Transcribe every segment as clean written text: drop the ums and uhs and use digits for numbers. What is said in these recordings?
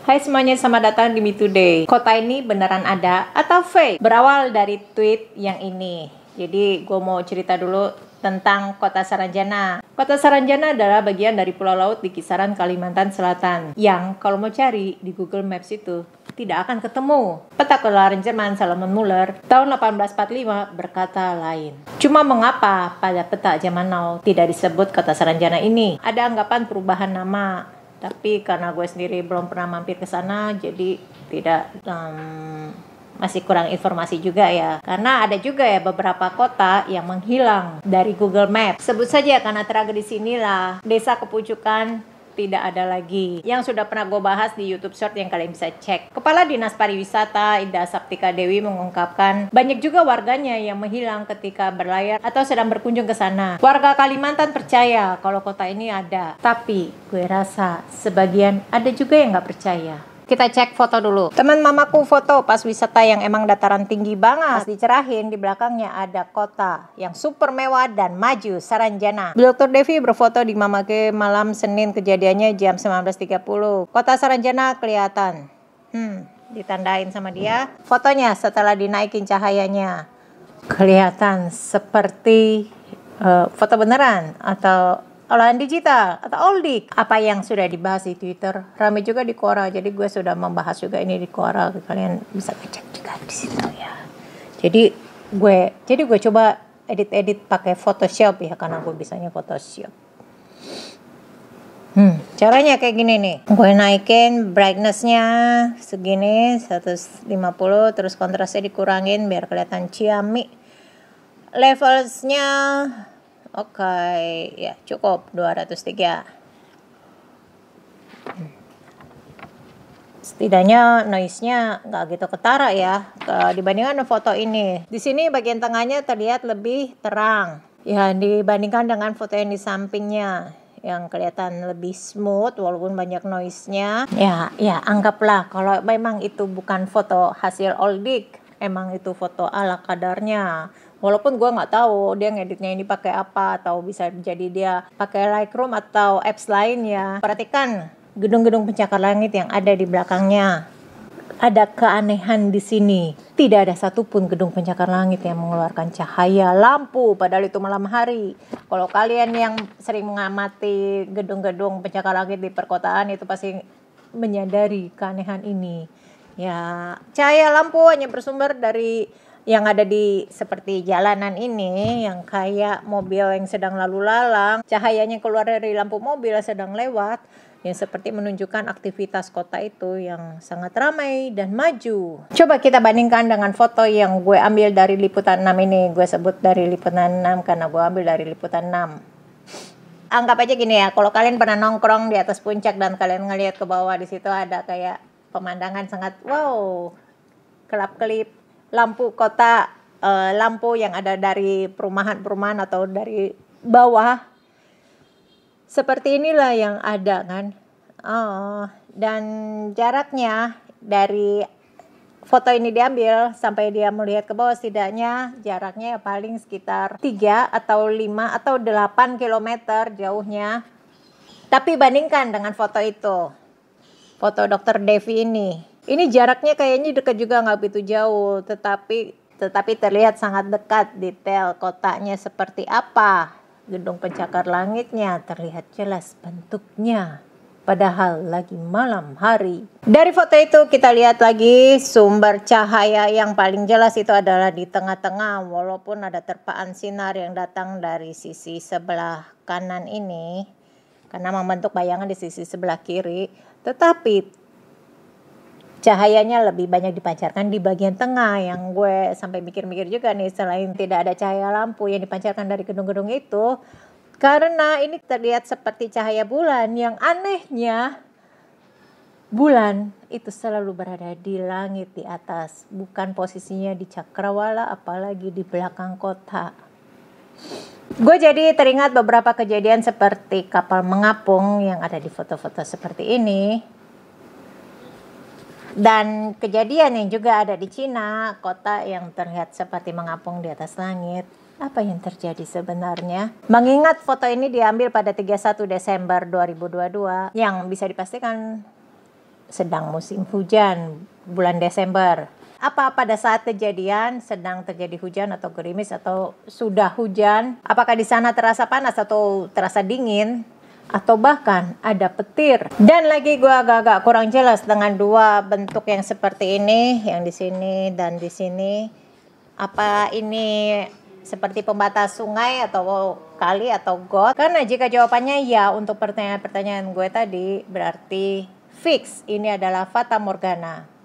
Hai semuanya, selamat datang di Me Today. Kota ini beneran ada atau fake? Berawal dari tweet yang ini. Jadi gue mau cerita dulu tentang Kota Saranjana. Kota Saranjana adalah bagian dari pulau laut di kisaran Kalimantan Selatan, yang kalau mau cari di Google Maps itu tidak akan ketemu. Peta keluaran Jerman Salomon Muller tahun 1845 berkata lain. Cuma mengapa pada peta zaman now tidak disebut Kota Saranjana ini? Ada anggapan perubahan nama, tapi karena gue sendiri belum pernah mampir ke sana, jadi tidak masih kurang informasi juga ya. Karena ada juga ya beberapa kota yang menghilang dari Google Maps. Sebut saja karena tragedi sinilah Desa Kepucukan tidak ada lagi, yang sudah pernah gue bahas di YouTube Short yang kalian bisa cek. Kepala Dinas Pariwisata Ida Saptika Dewi mengungkapkan banyak juga warganya yang menghilang ketika berlayar atau sedang berkunjung ke sana. Warga Kalimantan percaya kalau kota ini ada, tapi gue rasa sebagian ada juga yang nggak percaya. Kita cek foto dulu. Teman mamaku foto pas wisata yang emang dataran tinggi banget. Pas dicerahin, di belakangnya ada kota yang super mewah dan maju, Saranjana. Dr. Devi berfoto di mamake malam Senin, kejadiannya jam 19.30. Kota Saranjana kelihatan. Ditandain sama dia. Fotonya setelah dinaikin cahayanya, kelihatan seperti foto beneran atau olahan digital atau oldik. Apa yang sudah dibahas di Twitter ramai juga di Quora, jadi gue sudah membahas juga ini di Quora, kalian bisa ngecek juga di situ ya. Jadi gue coba edit pakai Photoshop ya, karena gue bisanya Photoshop. Caranya kayak gini nih, gue naikin brightness-nya segini 150, terus kontrasnya dikurangin biar kelihatan ciamik. Levels-nya oke, ya cukup 203. Setidaknya noise-nya nggak gitu ketara ya dibandingkan foto ini. Di sini bagian tengahnya terlihat lebih terang ya dibandingkan dengan foto yang di sampingnya, yang kelihatan lebih smooth walaupun banyak noise-nya. Ya anggaplah kalau memang itu bukan foto hasil oldik, emang itu foto ala kadarnya. Walaupun gue nggak tahu dia ngeditnya ini pakai apa, atau bisa jadi dia pakai Lightroom atau apps lainnya. Perhatikan gedung-gedung pencakar langit yang ada di belakangnya. Ada keanehan di sini. Tidak ada satupun gedung pencakar langit yang mengeluarkan cahaya lampu, padahal itu malam hari. Kalau kalian yang sering mengamati gedung-gedung pencakar langit di perkotaan itu pasti menyadari keanehan ini. Ya, cahaya lampu hanya bersumber dari yang ada di seperti jalanan ini, yang kayak mobil yang sedang lalu lalang, cahayanya keluar dari lampu mobil yang sedang lewat, yang seperti menunjukkan aktivitas kota itu yang sangat ramai dan maju. Coba kita bandingkan dengan foto yang gue ambil dari Liputan 6 ini. Gue sebut dari Liputan 6 karena gue ambil dari Liputan 6. Anggap aja gini ya, kalau kalian pernah nongkrong di atas puncak dan kalian ngelihat ke bawah, di situ ada kayak pemandangan sangat wow, kelap-kelip lampu kota, lampu yang ada dari perumahan atau dari bawah. Seperti inilah yang ada kan. Dan jaraknya dari foto ini diambil sampai dia melihat ke bawah, setidaknya jaraknya ya paling sekitar 3 atau 5 atau 8 km jauhnya. Tapi bandingkan dengan foto itu, foto Dr. Devi ini jaraknya kayaknya dekat juga, nggak begitu jauh, tetapi terlihat sangat dekat. Detail kotanya seperti apa, gedung pencakar langitnya terlihat jelas bentuknya, padahal lagi malam hari. Dari foto itu kita lihat lagi sumber cahaya yang paling jelas itu adalah di tengah-tengah, walaupun ada terpaan sinar yang datang dari sisi sebelah kanan ini karena membentuk bayangan di sisi sebelah kiri, tetapi cahayanya lebih banyak dipancarkan di bagian tengah. Yang gue sampai mikir-mikir juga nih, selain tidak ada cahaya lampu yang dipancarkan dari gedung-gedung itu, karena ini terlihat seperti cahaya bulan. Yang anehnya, bulan itu selalu berada di langit di atas, bukan posisinya di cakrawala, apalagi di belakang kota. Gue jadi teringat beberapa kejadian seperti kapal mengapung yang ada di foto-foto seperti ini. Dan kejadian yang juga ada di Cina, kota yang terlihat seperti mengapung di atas langit. Apa yang terjadi sebenarnya? Mengingat foto ini diambil pada 31 Desember 2022, yang bisa dipastikan sedang musim hujan bulan Desember. Apa pada saat kejadian sedang terjadi hujan atau gerimis atau sudah hujan? Apakah di sana terasa panas atau terasa dingin? Atau bahkan ada petir? Dan lagi gue agak-agak kurang jelas dengan dua bentuk yang seperti ini, yang di sini dan di sini. Apa ini seperti pembatas sungai atau kali atau got? Karena jika jawabannya ya untuk pertanyaan-pertanyaan gue tadi, berarti fix ini adalah fata morgana.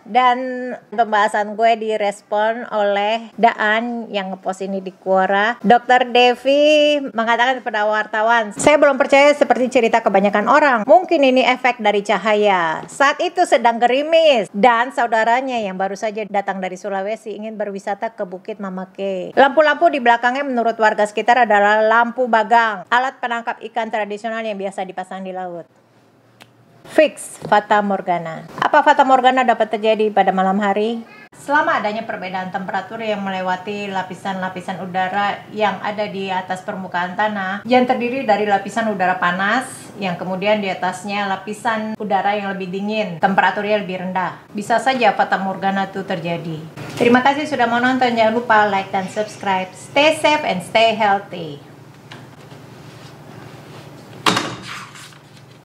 Dan pembahasan gue direspon oleh Daan yang ngepost ini di Quora. Dr. Devi mengatakan kepada wartawan, saya belum percaya seperti cerita kebanyakan orang. Mungkin ini efek dari cahaya. Saat itu sedang gerimis dan saudaranya yang baru saja datang dari Sulawesi ingin berwisata ke Bukit Mamake. Lampu-lampu di belakangnya menurut warga sekitar adalah lampu bagang, alat penangkap ikan tradisional yang biasa dipasang di laut. Fix fata morgana. Apa fata morgana dapat terjadi pada malam hari? Selama adanya perbedaan temperatur yang melewati lapisan-lapisan udara yang ada di atas permukaan tanah, yang terdiri dari lapisan udara panas, yang kemudian di atasnya lapisan udara yang lebih dingin, temperaturnya lebih rendah. Bisa saja fata morgana itu terjadi. Terima kasih sudah menonton. Jangan lupa like dan subscribe. Stay safe and stay healthy.